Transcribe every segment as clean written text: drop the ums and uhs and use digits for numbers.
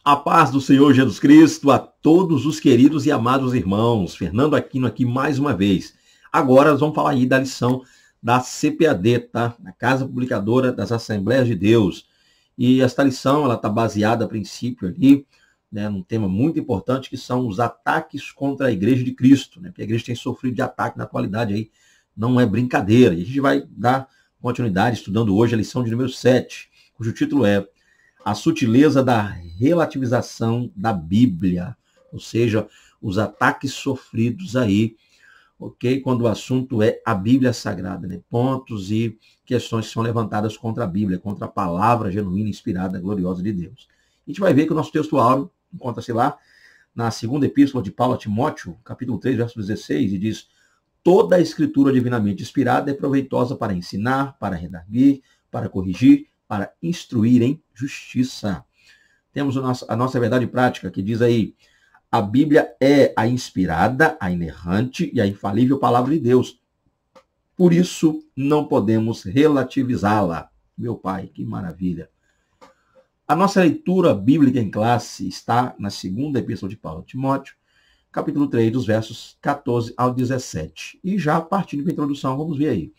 A paz do Senhor Jesus Cristo a todos os queridos e amados irmãos. Fernando Aquino aqui mais uma vez. Agora nós vamos falar aí da lição da CPAD, tá? Na Casa Publicadora das Assembleias de Deus. E esta lição, ela está baseada a princípio ali, né, num tema muito importante que são os ataques contra a Igreja de Cristo, né? Porque a igreja tem sofrido de ataque na atualidade aí, não é brincadeira. E a gente vai dar continuidade estudando hoje a lição de número 7, cujo título é A Sutileza da Relativização da Bíblia, ou seja, os ataques sofridos aí, ok? Quando o assunto é a Bíblia Sagrada, né? Pontos e questões que são levantadas contra a Bíblia, contra a palavra genuína, inspirada, gloriosa de Deus. A gente vai ver que o nosso texto áureo encontra-se lá na segunda epístola de Paulo a Timóteo, capítulo 3, verso 16, e diz: toda a escritura divinamente inspirada é proveitosa para ensinar, para redarguir, para corrigir, para instruir em justiça. Temos a nossa verdade prática, que diz aí: a Bíblia é a inspirada, a inerrante e a infalível palavra de Deus. Por isso, não podemos relativizá-la. Meu Pai, que maravilha. A nossa leitura bíblica em classe está na segunda epístola de Paulo a Timóteo, capítulo 3, dos versos 14 ao 17. E já partindo para a introdução, vamos ver aí.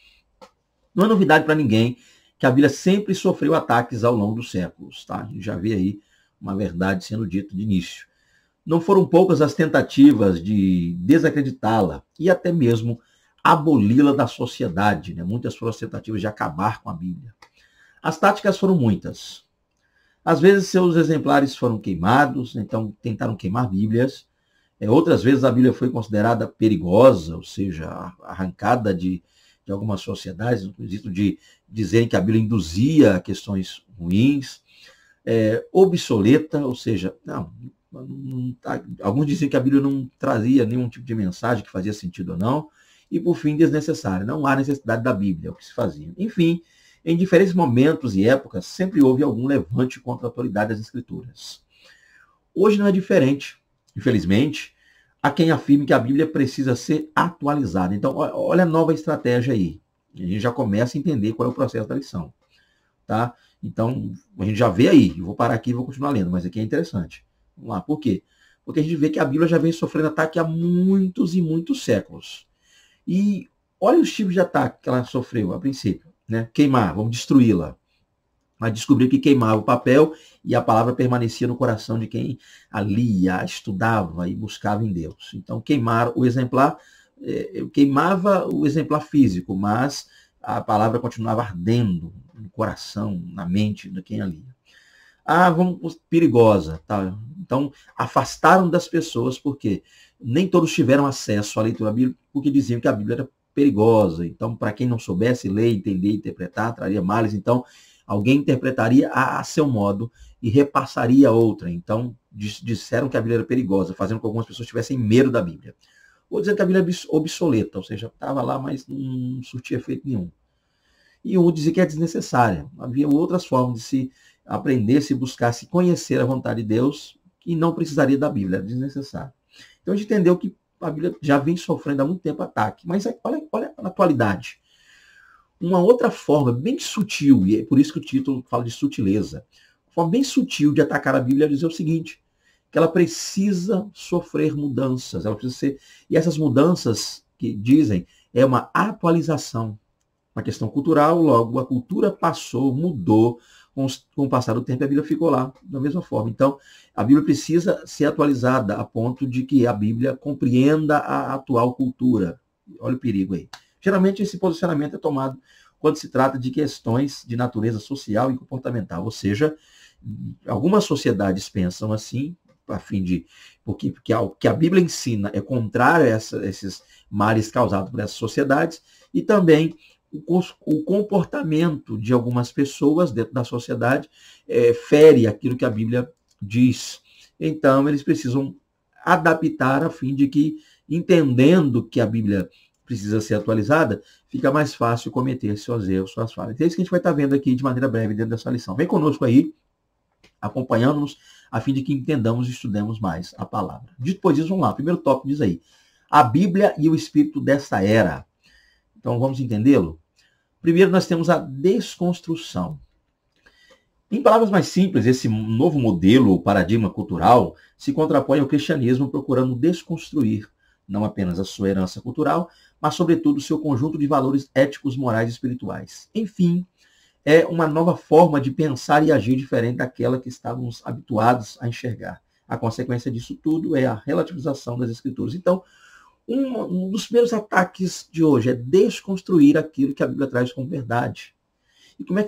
Não é novidade para ninguém que a Bíblia sempre sofreu ataques ao longo dos séculos, tá? A gente já vê aí uma verdade sendo dita de início. Não foram poucas as tentativas de desacreditá-la e até mesmo aboli-la da sociedade, né? Muitas foram as tentativas de acabar com a Bíblia. As táticas foram muitas. Às vezes seus exemplares foram queimados, então tentaram queimar Bíblias. Outras vezes a Bíblia foi considerada perigosa, ou seja, arrancada de algumas sociedades, no quesito de dizerem que a Bíblia induzia questões ruins, obsoleta, ou seja, alguns diziam que a Bíblia não trazia nenhum tipo de mensagem que fazia sentido ou não, e por fim desnecessária, não há necessidade da Bíblia, é o que se fazia. Enfim, em diferentes momentos e épocas, sempre houve algum levante contra a autoridade das Escrituras. Hoje não é diferente, infelizmente. Há quem afirme que a Bíblia precisa ser atualizada. Então, olha a nova estratégia aí. A gente já começa a entender qual é o processo da lição. Tá? Então, a gente já vê aí. Eu vou parar aqui e vou continuar lendo, mas aqui é interessante. Vamos lá. Por quê? Porque a gente vê que a Bíblia já vem sofrendo ataque há muitos e muitos séculos. E olha os tipos de ataque que ela sofreu a princípio. Né? Queimar, vamos destruí-la. Mas descobriu que queimava o papel e a palavra permanecia no coração de quem a lia, estudava e buscava em Deus. Então, queimar o exemplar, queimava o exemplar físico, mas a palavra continuava ardendo no coração, na mente de quem a lia. Perigosa. Tá? Então, afastaram das pessoas, porque nem todos tiveram acesso à leitura bíblica, porque diziam que a Bíblia era perigosa. Então, para quem não soubesse ler, entender, interpretar, traria males. Então, alguém interpretaria a seu modo e repassaria a outra. Então, disseram que a Bíblia era perigosa, fazendo com que algumas pessoas tivessem medo da Bíblia. Ou dizendo que a Bíblia é obsoleta, ou seja, estava lá, mas não surtia efeito nenhum. E um dizia que é desnecessária. Havia outras formas de se aprender, se buscar, se conhecer a vontade de Deus, e não precisaria da Bíblia, era desnecessário. Então, a gente entendeu que a Bíblia já vem sofrendo há muito tempo ataque. Mas olha na atualidade. Uma outra forma bem sutil, e é por isso que o título fala de sutileza, uma forma bem sutil de atacar a Bíblia é dizer o seguinte, que ela precisa sofrer mudanças, ela precisa ser, e essas mudanças que dizem é uma atualização, uma questão cultural, logo a cultura passou, mudou, com o passar do tempo a Bíblia ficou lá da mesma forma. Então, a Bíblia precisa ser atualizada a ponto de que a Bíblia compreenda a atual cultura. Olha o perigo aí. Geralmente esse posicionamento é tomado quando se trata de questões de natureza social e comportamental, ou seja, algumas sociedades pensam assim, a fim de porque o que a Bíblia ensina é contrário a esses males causados por essas sociedades, e também o comportamento de algumas pessoas dentro da sociedade fere aquilo que a Bíblia diz. Então, eles precisam adaptar a fim de que, entendendo que a Bíblia precisa ser atualizada, fica mais fácil cometer seus erros, suas falhas. É isso que a gente vai estar vendo aqui de maneira breve dentro dessa lição. Vem conosco aí, acompanhando-nos, a fim de que entendamos e estudemos mais a palavra. Depois disso, vamos lá. O primeiro tópico diz aí: a Bíblia e o espírito dessa era. Então, vamos entendê-lo? Primeiro, nós temos a desconstrução. Em palavras mais simples, esse novo modelo, ou paradigma cultural, se contrapõe ao cristianismo procurando desconstruir não apenas a sua herança cultural, mas, sobretudo, o seu conjunto de valores éticos, morais e espirituais. Enfim, é uma nova forma de pensar e agir diferente daquela que estávamos habituados a enxergar. A consequência disso tudo é a relativização das escrituras. Então, um dos primeiros ataques de hoje é desconstruir aquilo que a Bíblia traz como verdade. E como é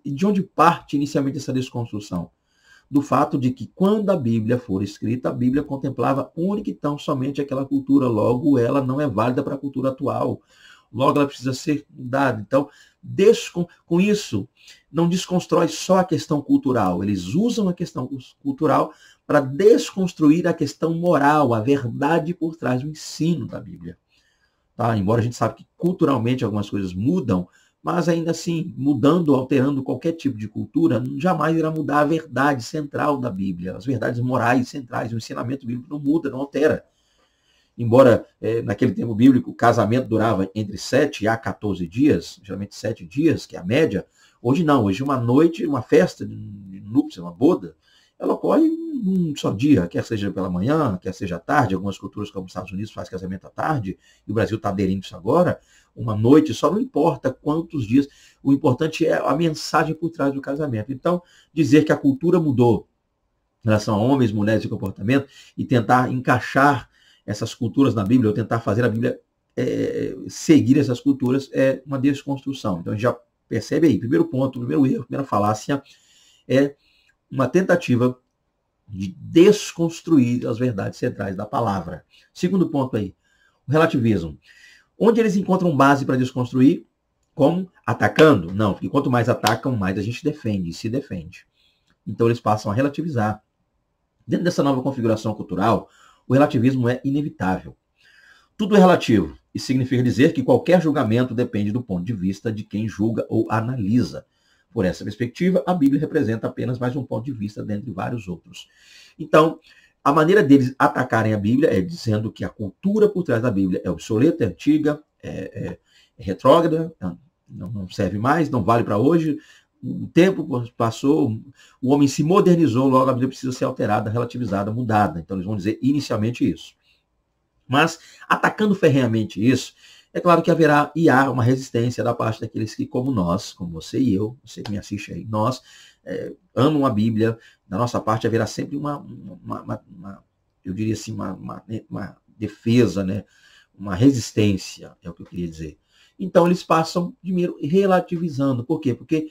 de onde parte inicialmente essa desconstrução? Do fato de que quando a Bíblia for escrita, a Bíblia contemplava única e tão somente aquela cultura, logo ela não é válida para a cultura atual. Logo ela precisa ser mudada. Então, com isso, não desconstrói só a questão cultural. Eles usam a questão cultural para desconstruir a questão moral, a verdade por trás do ensino da Bíblia. Tá? Embora a gente saiba que culturalmente algumas coisas mudam, mas ainda assim, mudando, alterando qualquer tipo de cultura, jamais irá mudar a verdade central da Bíblia, as verdades morais centrais, o ensinamento bíblico não muda, não altera. Embora naquele tempo bíblico o casamento durava entre 7 a 14 dias, geralmente 7 dias, que é a média, hoje não, hoje uma noite, uma festa de núpcias, uma boda, ela ocorre num só dia, quer seja pela manhã, quer seja à tarde, algumas culturas como os Estados Unidos fazem casamento à tarde, e o Brasil está aderindo isso agora, uma noite só, não importa quantos dias, o importante é a mensagem por trás do casamento. Então, dizer que a cultura mudou em relação a homens, mulheres e comportamento, e tentar encaixar essas culturas na Bíblia, ou tentar fazer a Bíblia seguir essas culturas, é uma desconstrução. Então, a gente já percebe aí, primeiro ponto, primeiro erro, primeira falácia, é uma tentativa de desconstruir as verdades centrais da palavra. Segundo ponto aí, o relativismo. Onde eles encontram base para desconstruir? Como? Atacando? Não, porque quanto mais atacam, mais a gente defende e se defende. Então eles passam a relativizar. Dentro dessa nova configuração cultural, o relativismo é inevitável. Tudo é relativo e significa dizer que qualquer julgamento depende do ponto de vista de quem julga ou analisa. Por essa perspectiva, a Bíblia representa apenas mais um ponto de vista dentre vários outros. Então, a maneira deles atacarem a Bíblia é dizendo que a cultura por trás da Bíblia é obsoleta, é antiga, é retrógrada, não serve mais, não vale para hoje. O tempo passou, o homem se modernizou, logo a Bíblia precisa ser alterada, relativizada, mudada. Então eles vão dizer inicialmente isso. Mas, atacando ferrenhamente isso, é claro que haverá e há uma resistência da parte daqueles que, como nós, como você e eu, você que me assiste aí, nós amam a Bíblia. Da nossa parte haverá sempre eu diria assim, uma defesa, né? Uma resistência, é o que eu queria dizer. Então eles passam primeiro relativizando. Por quê? Porque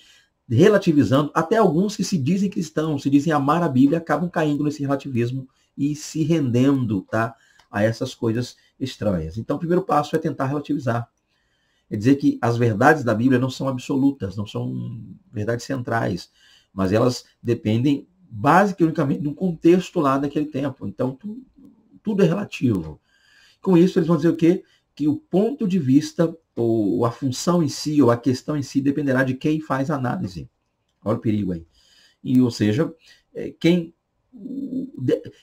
relativizando, até alguns que se dizem cristãos, se dizem amar a Bíblia, acabam caindo nesse relativismo e se rendendo, tá, a essas coisas estranhas. Então, o primeiro passo é tentar relativizar. É dizer que as verdades da Bíblia não são absolutas, não são verdades centrais, mas elas dependem basicamente unicamente de um contexto lá daquele tempo. Então, tudo é relativo. Com isso, eles vão dizer o quê? Que o ponto de vista, ou a função em si, ou a questão em si, dependerá de quem faz a análise. Olha o perigo aí. Ou seja,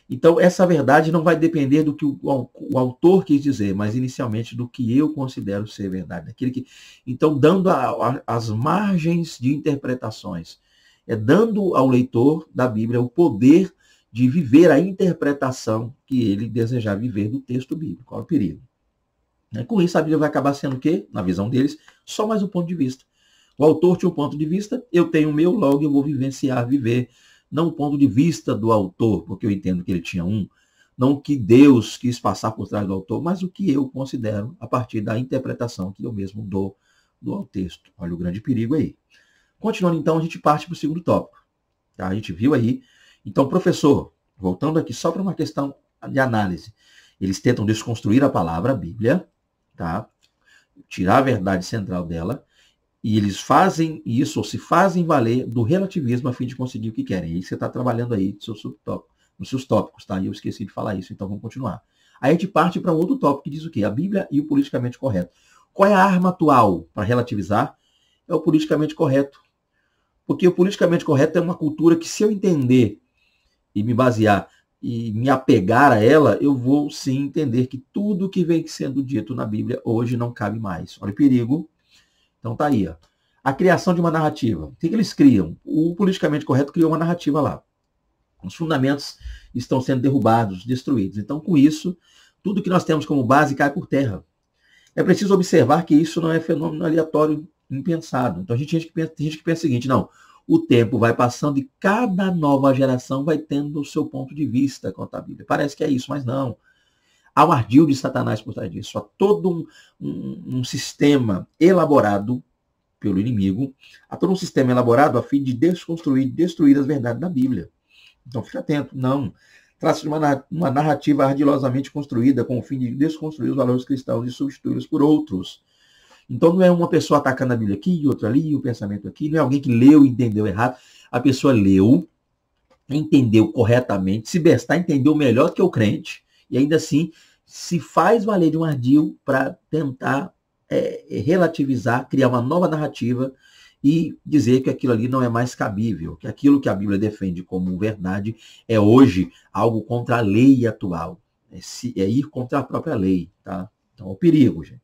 então, essa verdade não vai depender do que o autor quis dizer, mas inicialmente do que eu considero ser verdade. Então, dando as margens de interpretações, dando ao leitor da Bíblia o poder de viver a interpretação que ele desejar viver do texto bíblico. Olha o perigo. Com isso, a Bíblia vai acabar sendo o quê? Na visão deles, só mais um ponto de vista. O autor tinha um ponto de vista, eu tenho o meu, logo eu vou vivenciar, viver. Não o ponto de vista do autor, porque eu entendo que ele tinha um, não o que Deus quis passar por trás do autor, mas o que eu considero a partir da interpretação que eu mesmo dou ao texto. Olha o grande perigo aí. Continuando então, a gente parte para o segundo tópico. Tá? A gente viu aí. Então, professor, voltando aqui só para uma questão de análise, eles tentam desconstruir a palavra, a Bíblia, tá? Tirar a verdade central dela, e eles fazem isso, ou se fazem valer do relativismo a fim de conseguir o que querem. E você está trabalhando aí nos seus tópicos, tá? E eu esqueci de falar isso, então vamos continuar. Aí a gente parte para um outro tópico que diz o quê? A Bíblia e o politicamente correto. Qual é a arma atual para relativizar? É o politicamente correto. Porque o politicamente correto é uma cultura que, se eu entender e me basear e me apegar a ela, eu vou sim entender que tudo que vem sendo dito na Bíblia hoje não cabe mais. Olha o perigo. Então tá aí. Ó. A criação de uma narrativa. O que eles criam? O politicamente correto criou uma narrativa lá. Os fundamentos estão sendo derrubados, destruídos. Então, com isso, tudo que nós temos como base cai por terra. É preciso observar que isso não é fenômeno aleatório, impensado. Então, tem gente que pensa o seguinte, não, o tempo vai passando e cada nova geração vai tendo o seu ponto de vista quanto à Bíblia. Parece que é isso, mas não. Há um ardil de Satanás por trás disso. Há todo um sistema elaborado pelo inimigo, há todo um sistema elaborado a fim de desconstruir, destruir as verdades da Bíblia. Então, fique atento. Não. Trata-se de uma narrativa ardilosamente construída com o fim de desconstruir os valores cristãos e substituí-los por outros. Então, não é uma pessoa atacando a Bíblia aqui, outra ali, o pensamento aqui. Não é alguém que leu e entendeu errado. A pessoa leu, entendeu corretamente, se bestar, entendeu melhor que o crente, e ainda assim se faz valer de um ardil para tentar relativizar, criar uma nova narrativa e dizer que aquilo ali não é mais cabível, que aquilo que a Bíblia defende como verdade é hoje algo contra a lei atual, é ir contra a própria lei, tá? Então é o perigo, gente.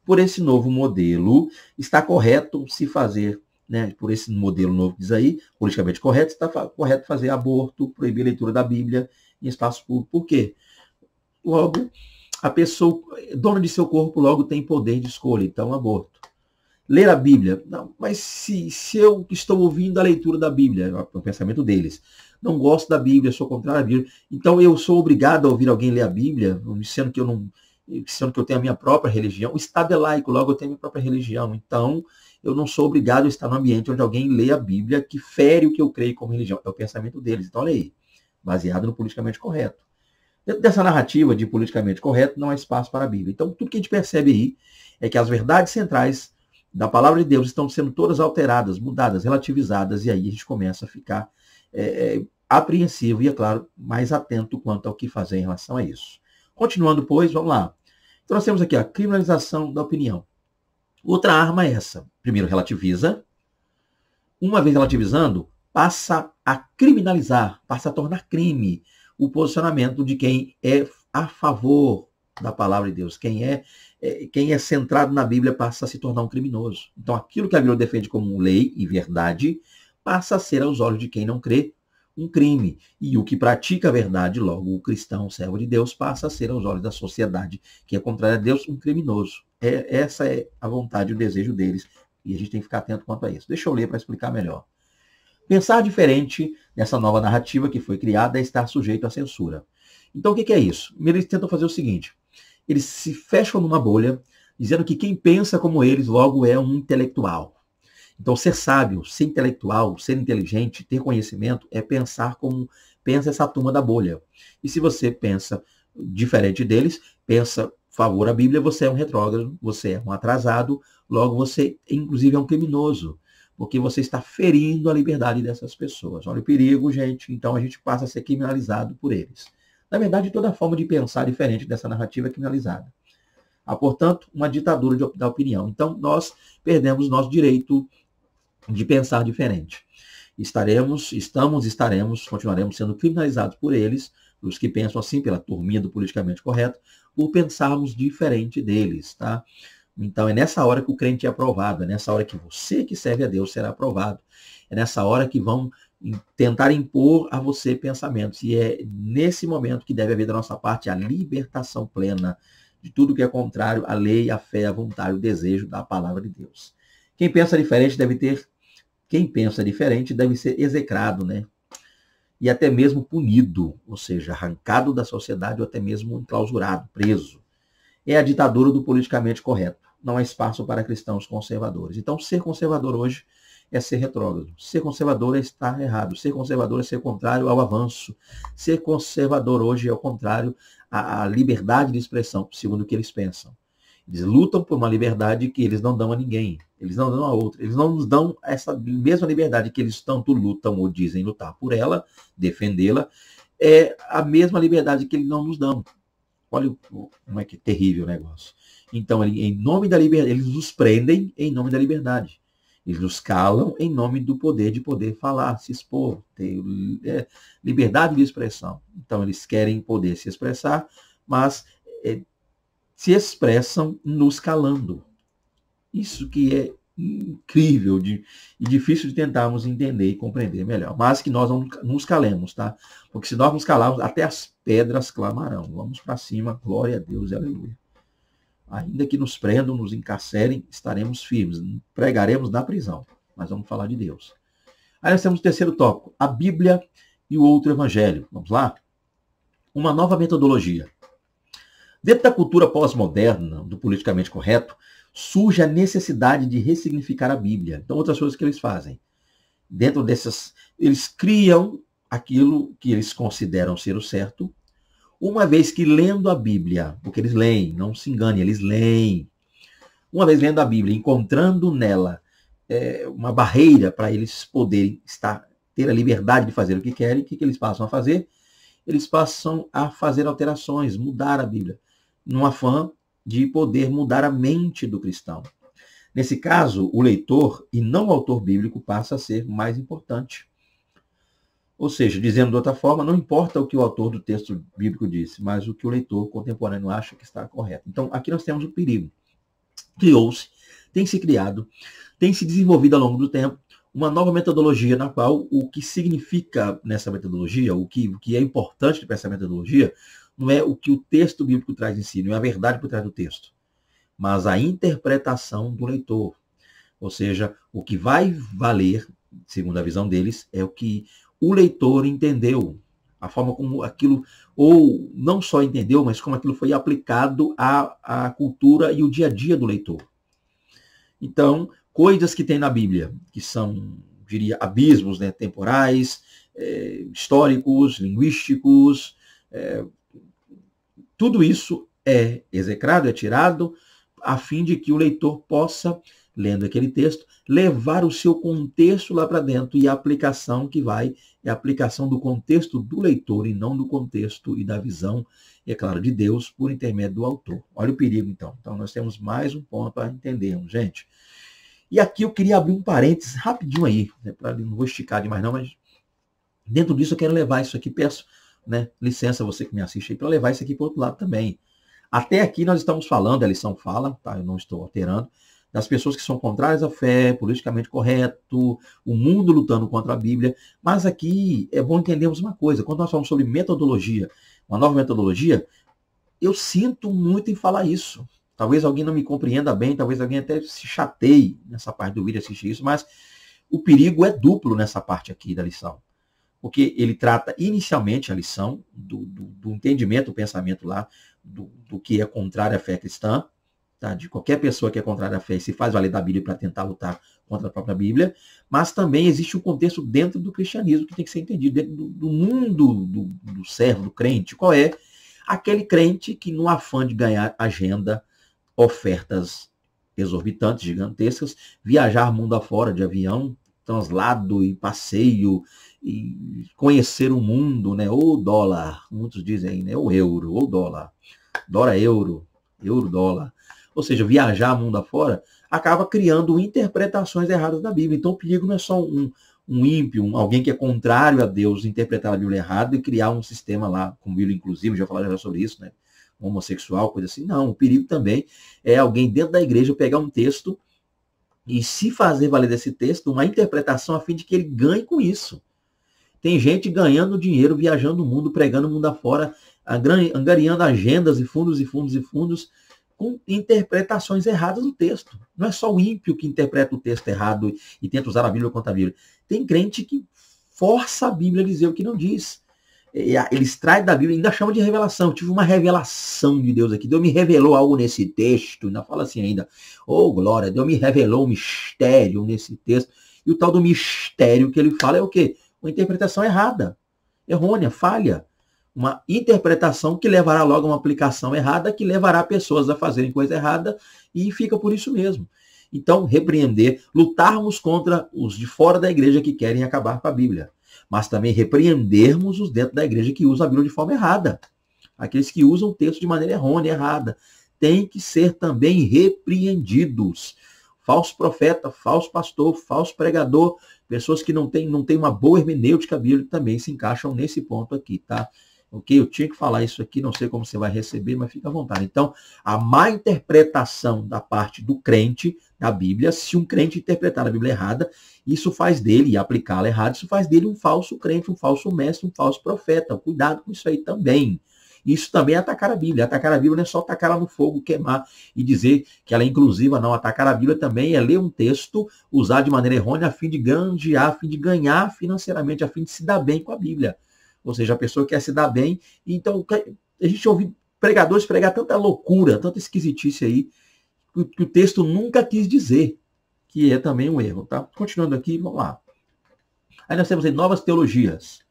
Por esse novo modelo, está correto se fazer, né, por esse modelo novo que diz aí, politicamente correto, está correto fazer aborto, proibir a leitura da Bíblia em espaço público. Por quê? Logo, a pessoa, dona de seu corpo, logo tem poder de escolha, então aborto. Ler a Bíblia, não, mas se eu estou ouvindo a leitura da Bíblia, é o pensamento deles, não gosto da Bíblia, sou contrário à Bíblia, então eu sou obrigado a ouvir alguém ler a Bíblia, sendo que eu tenho a minha própria religião. O Estado é laico, logo eu tenho a minha própria religião, então eu não sou obrigado a estar no ambiente onde alguém lê a Bíblia que fere o que eu creio como religião. É o pensamento deles. Então olha aí, baseado no politicamente correto. Dentro dessa narrativa de politicamente correto, não há espaço para a Bíblia. Então, tudo que a gente percebe aí é que as verdades centrais da palavra de Deus estão sendo todas alteradas, mudadas, relativizadas, e aí a gente começa a ficar apreensivo e, é claro, mais atento quanto ao que fazer em relação a isso. Continuando, pois, vamos lá. Então, nós temos aqui a criminalização da opinião. Outra arma é essa. Primeiro, relativiza. Uma vez relativizando, passa a criminalizar, passa a tornar crime o posicionamento de quem é a favor da palavra de Deus. Quem é centrado na Bíblia passa a se tornar um criminoso. Então, aquilo que a Bíblia defende como lei e verdade passa a ser, aos olhos de quem não crê, um crime. E o que pratica a verdade, logo o cristão, o servo de Deus, passa a ser, aos olhos da sociedade que é contrária a Deus, um criminoso. Essa é a vontade e o desejo deles. E a gente tem que ficar atento quanto a isso. Deixa eu ler para explicar melhor. Pensar diferente nessa nova narrativa que foi criada é estar sujeito à censura. Então, o que é isso? Eles tentam fazer o seguinte. Eles se fecham numa bolha, dizendo que quem pensa como eles, logo é um intelectual. Então, ser sábio, ser intelectual, ser inteligente, ter conhecimento, é pensar como pensa essa turma da bolha. E se você pensa diferente deles, pensa favor à Bíblia, você é um retrógrado, você é um atrasado, logo você, inclusive, é um criminoso, porque você está ferindo a liberdade dessas pessoas. Olha o perigo, gente. Então, a gente passa a ser criminalizado por eles. Na verdade, toda forma de pensar diferente dessa narrativa é criminalizada. Há, portanto, uma ditadura da opinião. Então, nós perdemos nosso direito de pensar diferente. Continuaremos sendo criminalizados por eles, os que pensam assim, pela turminha do politicamente correto, por pensarmos diferente deles, tá? Então, é nessa hora que o crente é aprovado, é nessa hora que você que serve a Deus será aprovado, é nessa hora que vão tentar impor a você pensamentos, e é nesse momento que deve haver da nossa parte a libertação plena de tudo que é contrário à lei, à fé, à vontade, ao desejo da palavra de Deus. Quem pensa diferente deve ser execrado, né? E até mesmo punido, ou seja, arrancado da sociedade ou até mesmo enclausurado, preso. É a ditadura do politicamente correto. Não há espaço para cristãos conservadores. Então, ser conservador hoje é ser retrógrado. Ser conservador é estar errado. Ser conservador é ser contrário ao avanço. Ser conservador hoje é o contrário à liberdade de expressão, segundo o que eles pensam. Eles lutam por uma liberdade que eles não dão a ninguém. Eles não dão a outra. Eles não nos dão essa mesma liberdade que eles tanto lutam ou dizem lutar por ela, defendê-la. É a mesma liberdade que eles não nos dão. Olha como é que é terrível o negócio. Então, em nome da liberdade, eles nos prendem em nome da liberdade. Eles nos calam em nome do poder de poder falar, se expor, ter liberdade de expressão. Então, eles querem poder se expressar, mas se expressam nos calando. Isso que é incrível e difícil de tentarmos entender e compreender melhor. Mas que nós não nos calemos, tá? Porque se nós nos calarmos, até as pedras clamarão. Vamos para cima, glória a Deus e aleluia. Ainda que nos prendam, nos encarcerem, estaremos firmes. Pregaremos na prisão, mas vamos falar de Deus. Aí nós temos o terceiro tópico, a Bíblia e o outro evangelho. Vamos lá? Uma nova metodologia. Dentro da cultura pós-moderna, do politicamente correto, surge a necessidade de ressignificar a Bíblia. Então, outras coisas que eles fazem. Dentro dessas, eles criam aquilo que eles consideram ser o certo, uma vez que lendo a Bíblia, porque eles leem, não se engane, eles leem. Uma vez lendo a Bíblia, encontrando nela uma barreira para eles poderem ter a liberdade de fazer o que querem, o que eles passam a fazer? Eles passam a fazer alterações, mudar a Bíblia, num afã de poder mudar a mente do cristão. Nesse caso, o leitor e não o autor bíblico passa a ser mais importante. Ou seja, dizendo de outra forma, não importa o que o autor do texto bíblico disse, mas o que o leitor contemporâneo acha que está correto. Então, aqui nós temos o perigo. Criou-se, tem se criado, tem se desenvolvido ao longo do tempo uma nova metodologia na qual o que significa nessa metodologia, o que é importante para essa metodologia, não é o que o texto bíblico traz em si, não é a verdade por trás do texto, mas a interpretação do leitor. Ou seja, o que vai valer, segundo a visão deles, é o que o leitor entendeu, a forma como aquilo, ou não só entendeu, mas como aquilo foi aplicado à cultura e o dia a dia do leitor. Então, coisas que tem na Bíblia, que são, diria, abismos, né, temporais, históricos, linguísticos, tudo isso é execrado, é tirado, a fim de que o leitor possa, lendo aquele texto, levar o seu contexto lá para dentro, e a aplicação que vai é a aplicação do contexto do leitor e não do contexto e da visão, e é claro, de Deus por intermédio do autor. Olha o perigo, então. Então nós temos mais um ponto a entendermos, gente. E aqui eu queria abrir um parênteses rapidinho aí, né, não vou esticar demais não, mas dentro disso eu quero levar isso aqui, peço, né, licença você que me assiste aí, para levar isso aqui para o outro lado também. Até aqui nós estamos falando, a lição fala, tá? Eu não estou alterando, das pessoas que são contrárias à fé, politicamente correto, o mundo lutando contra a Bíblia. Mas aqui é bom entendermos uma coisa, quando nós falamos sobre metodologia, uma nova metodologia, eu sinto muito em falar isso. Talvez alguém não me compreenda bem, talvez alguém até se chateie nessa parte do vídeo assistir isso, mas o perigo é duplo nessa parte aqui da lição. Porque ele trata inicialmente a lição do entendimento, do pensamento lá, do que é contrário à fé cristã, tá? De qualquer pessoa que é contrária à fé e se faz valer da Bíblia para tentar lutar contra a própria Bíblia, mas também existe um contexto dentro do cristianismo que tem que ser entendido, dentro do mundo do servo, do crente. Qual é? Aquele crente que, no afã de ganhar agenda, ofertas exorbitantes, gigantescas, viajar mundo afora de avião, translado e passeio, e conhecer o mundo, né? Ou dólar, muitos dizem, né? Ou euro, ou dólar. Dólar, euro, euro, dólar. Ou seja, viajar mundo afora, acaba criando interpretações erradas da Bíblia. Então o perigo não é só um ímpio, alguém que é contrário a Deus, interpretar a Bíblia errado e criar um sistema lá, com Bíblia inclusive, já falaram sobre isso, né? Homossexual, coisa assim. Não, o perigo também é alguém dentro da igreja pegar um texto e se fazer valer desse texto uma interpretação a fim de que ele ganhe com isso. Tem gente ganhando dinheiro, viajando o mundo, pregando o mundo afora, angariando agendas e fundos e fundos e fundos, com interpretações erradas do texto. Não é só o ímpio que interpreta o texto errado e tenta usar a Bíblia contra a Bíblia. Tem crente que força a Bíblia a dizer o que não diz. Eles traem da Bíblia, ainda chamam de revelação. Eu tive uma revelação de Deus aqui. Deus me revelou algo nesse texto. Ainda fala assim ainda. Oh, glória, Deus me revelou um mistério nesse texto. E o tal do mistério que ele fala é o quê? Uma interpretação errada, errônea, falha. Uma interpretação que levará logo a uma aplicação errada, que levará pessoas a fazerem coisa errada, e fica por isso mesmo. Então, repreender, lutarmos contra os de fora da igreja que querem acabar com a Bíblia. Mas também repreendermos os dentro da igreja que usam a Bíblia de forma errada. Aqueles que usam o texto de maneira errônea, errada. Têm que ser também repreendidos. Falso profeta, falso pastor, falso pregador, pessoas que não têm uma boa hermenêutica bíblica também se encaixam nesse ponto aqui, tá? ok? Eu tinha que falar isso aqui, não sei como você vai receber, mas fica à vontade. Então, a má interpretação da parte do crente da Bíblia, se um crente interpretar a Bíblia errada, isso faz dele, e aplicá-la errada, isso faz dele um falso crente, um falso mestre, um falso profeta. Cuidado com isso aí também. Isso também é atacar a Bíblia. Atacar a Bíblia não é só atacar ela no fogo, queimar e dizer que ela é inclusiva, não. Atacar a Bíblia também é ler um texto, usar de maneira errônea a fim de granjear, a fim de ganhar financeiramente, a fim de se dar bem com a Bíblia. Ou seja, a pessoa quer se dar bem. Então, a gente ouve pregadores pregar tanta loucura, tanta esquisitice aí, que o texto nunca quis dizer, que é também um erro. Tá? Continuando aqui, vamos lá. Aí nós temos aí novas teologias.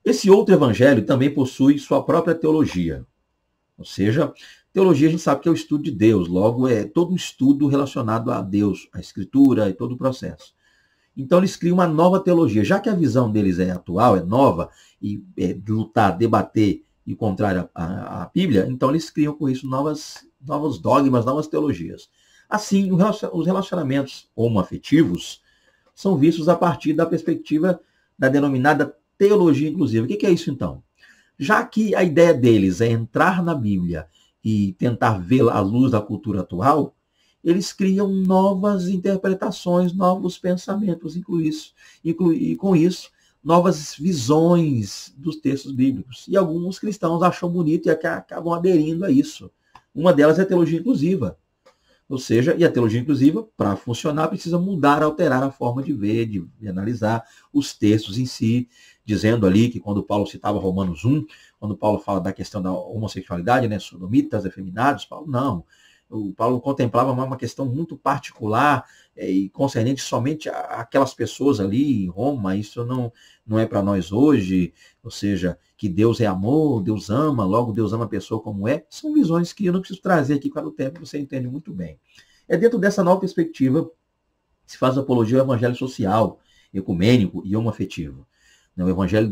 Esse outro evangelho também possui sua própria teologia. Ou seja, teologia a gente sabe que é o estudo de Deus, logo é todo um estudo relacionado a Deus, a Escritura e todo o processo. Então eles criam uma nova teologia. Já que a visão deles é atual, é nova, e é lutar, debater e contrário à Bíblia, então eles criam com isso novos dogmas, novas teologias. Assim, os relacionamentos homoafetivos são vistos a partir da perspectiva da denominada teologia inclusiva. O que é isso, então? Já que a ideia deles é entrar na Bíblia e tentar vê-la à luz da cultura atual, eles criam novas interpretações, novos pensamentos, e com isso, novas visões dos textos bíblicos. E alguns cristãos acham bonito e acabam aderindo a isso. Uma delas é a teologia inclusiva. Ou seja, e a teologia inclusiva, para funcionar, precisa mudar, alterar a forma de ver, de analisar os textos em si, dizendo ali que quando Paulo citava Romanos 1, quando Paulo fala da questão da homossexualidade, né, sodomitas, efeminados, Paulo contemplava uma questão muito particular e concernente somente àquelas pessoas ali em Roma. Isso não é para nós hoje, ou seja, que Deus é amor, Deus ama, logo Deus ama a pessoa como é. São visões que eu não preciso trazer aqui para o tempo, você entende muito bem. É dentro dessa nova perspectiva que se faz a apologia ao evangelho social, ecumênico e homoafetivo. O evangelho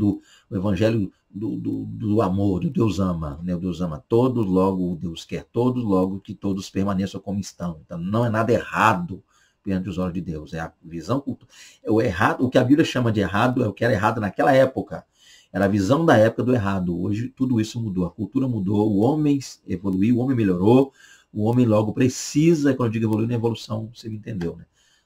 do amor, do Deus ama. Né? O Deus ama todos, logo Deus quer todos, logo que todos permaneçam como estão. Então não é nada errado perante os olhos de Deus. É a visão cultural. O que a Bíblia chama de errado é o que era errado naquela época. Era a visão da época do errado. Hoje tudo isso mudou. A cultura mudou, o homem evoluiu, o homem melhorou, o homem logo precisa, quando eu digo evoluir, na evolução, você me entendeu, né?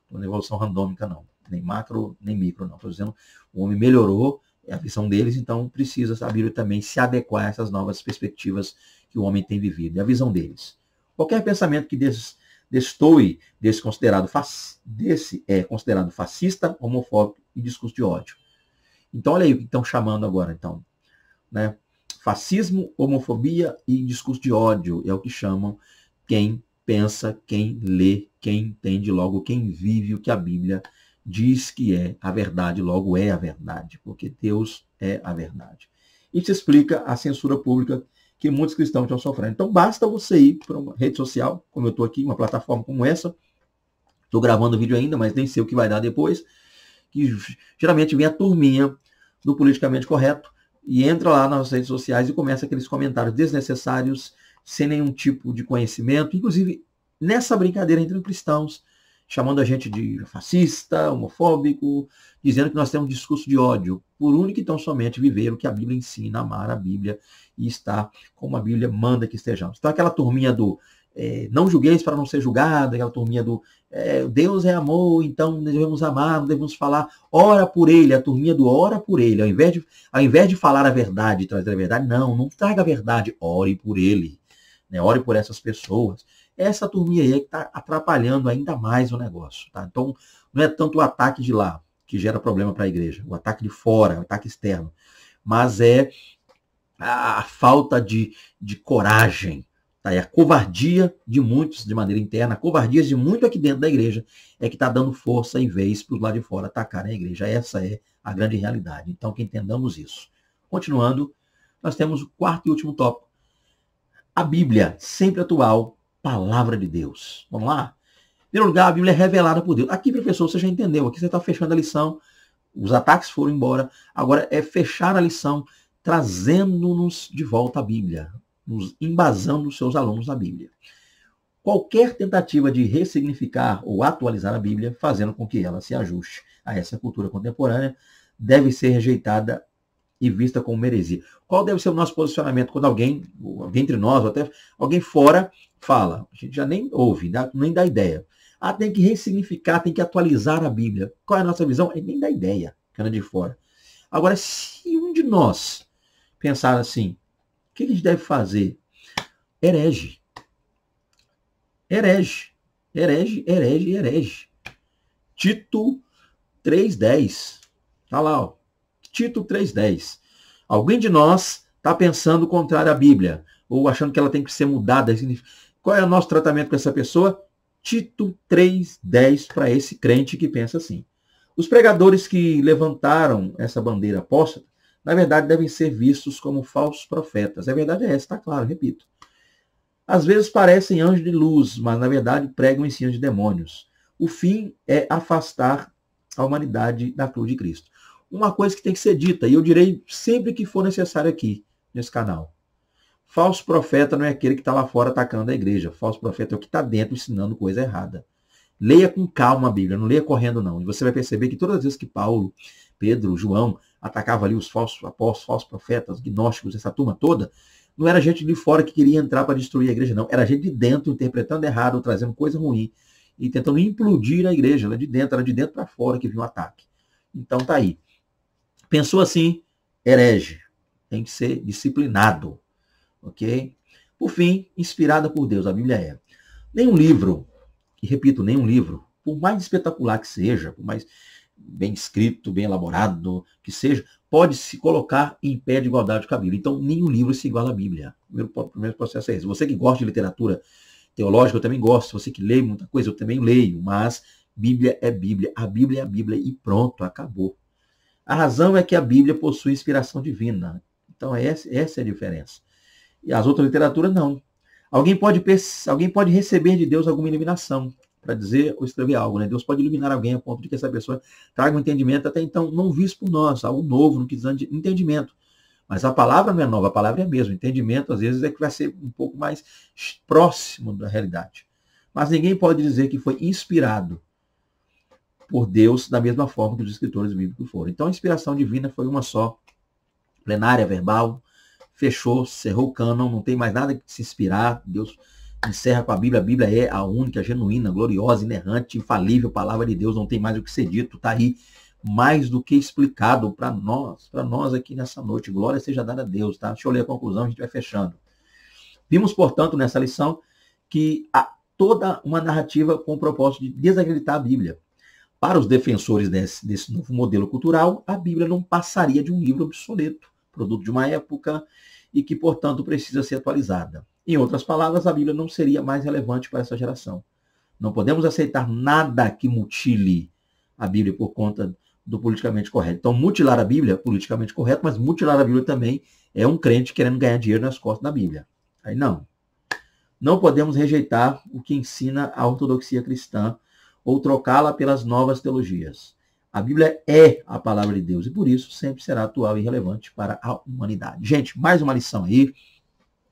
Não é evolução randômica, não. Nem macro, nem micro, não. Estou dizendo, o homem melhorou, é a visão deles, então precisa a Bíblia também se adequar a essas novas perspectivas que o homem tem vivido. É a visão deles. Qualquer pensamento que destoe desse é considerado fascista, homofóbico e discurso de ódio. Então, olha aí o que estão chamando agora, então. Né? Fascismo, homofobia e discurso de ódio é o que chamam quem pensa, quem lê, quem entende, logo quem vive o que a Bíblia diz que é a verdade, logo é a verdade, porque Deus é a verdade. Isso explica a censura pública que muitos cristãos estão sofrendo. Então, basta você ir para uma rede social, como eu estou aqui, uma plataforma como essa, estou gravando o vídeo ainda, mas nem sei o que vai dar depois, que geralmente vem a turminha do politicamente correto e entra lá nas redes sociais e começa aqueles comentários desnecessários, sem nenhum tipo de conhecimento, inclusive nessa brincadeira entre cristãos, chamando a gente de fascista, homofóbico, dizendo que nós temos um discurso de ódio, por único e tão somente viver o que a Bíblia ensina, amar a Bíblia e estar como a Bíblia manda que estejamos. Então aquela turminha do não julgueis para não ser julgado, aquela turminha do Deus é amor, então devemos amar, devemos falar, ora por ele, a turminha do ora por ele, ao invés de falar a verdade, trazer a verdade, não traga a verdade, ore por ele, né? Ore por essas pessoas. Essa turminha aí é que está atrapalhando ainda mais o negócio. Tá? Então, não é tanto o ataque de lá que gera problema para a igreja, o ataque de fora, o ataque externo, mas é a falta de coragem, tá? É a covardia de muitos de maneira interna, a covardia de muito aqui dentro da igreja é que está dando força em vez para os lá de fora atacarem a igreja. Essa é a grande realidade. Então, que entendamos isso. Continuando, nós temos o quarto e último tópico. A Bíblia, sempre atual, palavra de Deus. Vamos lá? Em primeiro lugar, a Bíblia é revelada por Deus. Aqui, professor, você já entendeu. Aqui você está fechando a lição. Os ataques foram embora. Agora é fechar a lição, trazendo-nos de volta à Bíblia, nos embasando os seus alunos na Bíblia. Qualquer tentativa de ressignificar ou atualizar a Bíblia, fazendo com que ela se ajuste a essa cultura contemporânea, deve ser rejeitada e vista como heresia. Qual deve ser o nosso posicionamento quando alguém entre nós, ou até alguém fora, fala? A gente já nem ouve, nem dá ideia. Ah, tem que ressignificar, tem que atualizar a Bíblia. Qual é a nossa visão? Nem dá ideia, cana de fora. Agora, se um de nós pensar assim, o que a gente deve fazer? Herege. Herege. Herege, herege, herege. Tito 3,10. Tá lá, ó. Tito 3,10. Alguém de nós está pensando contrário à Bíblia, ou achando que ela tem que ser mudada. Qual é o nosso tratamento com essa pessoa? Tito 3,10 para esse crente que pensa assim. Os pregadores que levantaram essa bandeira apóstata, na verdade, devem ser vistos como falsos profetas. A verdade é essa, está claro, repito. Às vezes parecem anjos de luz, mas na verdade pregam ensinos de demônios. O fim é afastar a humanidade da cruz de Cristo. Uma coisa que tem que ser dita, e eu direi sempre que for necessário aqui, nesse canal. Falso profeta não é aquele que está lá fora atacando a igreja. Falso profeta é o que está dentro ensinando coisa errada. Leia com calma a Bíblia, não leia correndo não. E você vai perceber que todas as vezes que Paulo, Pedro, João atacavam ali os falsos apóstolos, falsos profetas, gnósticos, essa turma toda, não era gente de fora que queria entrar para destruir a igreja, não. Era gente de dentro interpretando errado, trazendo coisa ruim e tentando implodir a igreja. Era de dentro para fora que vinha o ataque. Então tá aí. Pensou assim, herege. Tem que ser disciplinado. Ok? Por fim, inspirada por Deus, a Bíblia é. Nenhum livro, e repito, nenhum livro, por mais espetacular que seja, por mais bem escrito, bem elaborado que seja, pode se colocar em pé de igualdade com a Bíblia. Então, nenhum livro se iguala à Bíblia. O primeiro processo é esse. Você que gosta de literatura teológica, eu também gosto. Você que lê muita coisa, eu também leio. Mas Bíblia é Bíblia. A Bíblia é a Bíblia e pronto, acabou. A razão é que a Bíblia possui inspiração divina. Então, essa é a diferença. E as outras literaturas, não. Alguém pode receber de Deus alguma iluminação para dizer ou escrever algo, né? Deus pode iluminar alguém a ponto de que essa pessoa traga um entendimento até então não visto por nós, algo novo, no que diz de entendimento. Mas a palavra não é nova, a palavra é a mesma. O entendimento, às vezes, é que vai ser um pouco mais próximo da realidade. Mas ninguém pode dizer que foi inspirado por Deus da mesma forma que os escritores bíblicos foram. Então, a inspiração divina foi uma só, plenária, verbal, fechou, cerrou o cânon, não tem mais nada que se inspirar. Deus encerra com a Bíblia. A Bíblia é a única, genuína, gloriosa, inerrante, infalível palavra de Deus. Não tem mais o que ser dito. Está aí mais do que explicado para nós aqui nessa noite. Glória seja dada a Deus. Tá? Deixa eu ler a conclusão, a gente vai fechando. Vimos, portanto, nessa lição, que há toda uma narrativa com o propósito de desacreditar a Bíblia. Para os defensores desse novo modelo cultural, a Bíblia não passaria de um livro obsoleto, produto de uma época e que, portanto, precisa ser atualizada. Em outras palavras, a Bíblia não seria mais relevante para essa geração. Não podemos aceitar nada que mutile a Bíblia por conta do politicamente correto. Então, mutilar a Bíblia é politicamente correto, mas mutilar a Bíblia também é um crente querendo ganhar dinheiro nas costas da Bíblia. Aí não. Não podemos rejeitar o que ensina a ortodoxia cristã ou trocá-la pelas novas teologias. A Bíblia é a palavra de Deus e, por isso, sempre será atual e relevante para a humanidade. Gente, mais uma lição aí,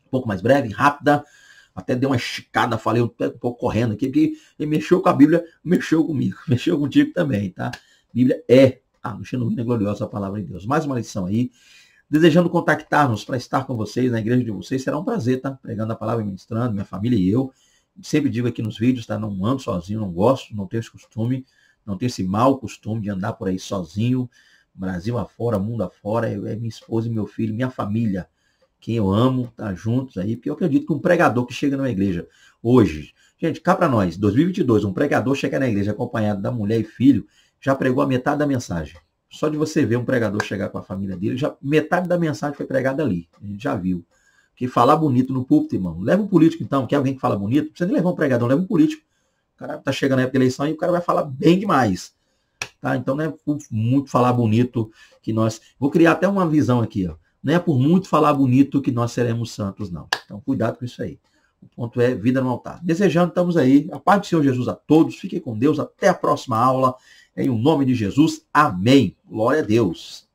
um pouco mais breve, rápida, até deu uma esticada, falei um pouco correndo aqui, porque ele mexeu com a Bíblia, mexeu comigo, mexeu contigo também, tá? Bíblia é a genuína e gloriosa palavra de Deus. Mais uma lição aí. Desejando contactar-nos para estar com vocês na igreja de vocês, será um prazer, tá? Pregando a palavra e ministrando, minha família e eu. Sempre digo aqui nos vídeos, tá? Não ando sozinho, não gosto, não tenho esse costume, não tenho esse mau costume de andar por aí sozinho, Brasil afora, mundo afora, é minha esposa e meu filho, minha família, quem eu amo, tá juntos aí, porque eu acredito que um pregador que chega numa igreja hoje, gente, cá para nós, 2022, um pregador chega na igreja acompanhado da mulher e filho, já pregou a metade da mensagem. Só de você ver um pregador chegar com a família dele, já metade da mensagem foi pregada ali, a gente já viu. Que falar bonito no púlpito, irmão. Leva um político, então, quer alguém que fala bonito, não precisa nem levar um pregador, leva um político. O cara tá chegando na época da eleição e o cara vai falar bem demais. Tá? Então não é por muito falar bonito que nós... Vou criar até uma visão aqui, ó. Não é por muito falar bonito que nós seremos santos, não. Então cuidado com isso aí. O ponto é vida no altar. Desejando, estamos aí. A paz do Senhor Jesus a todos. Fiquem com Deus. Até a próxima aula. Em o nome de Jesus. Amém. Glória a Deus.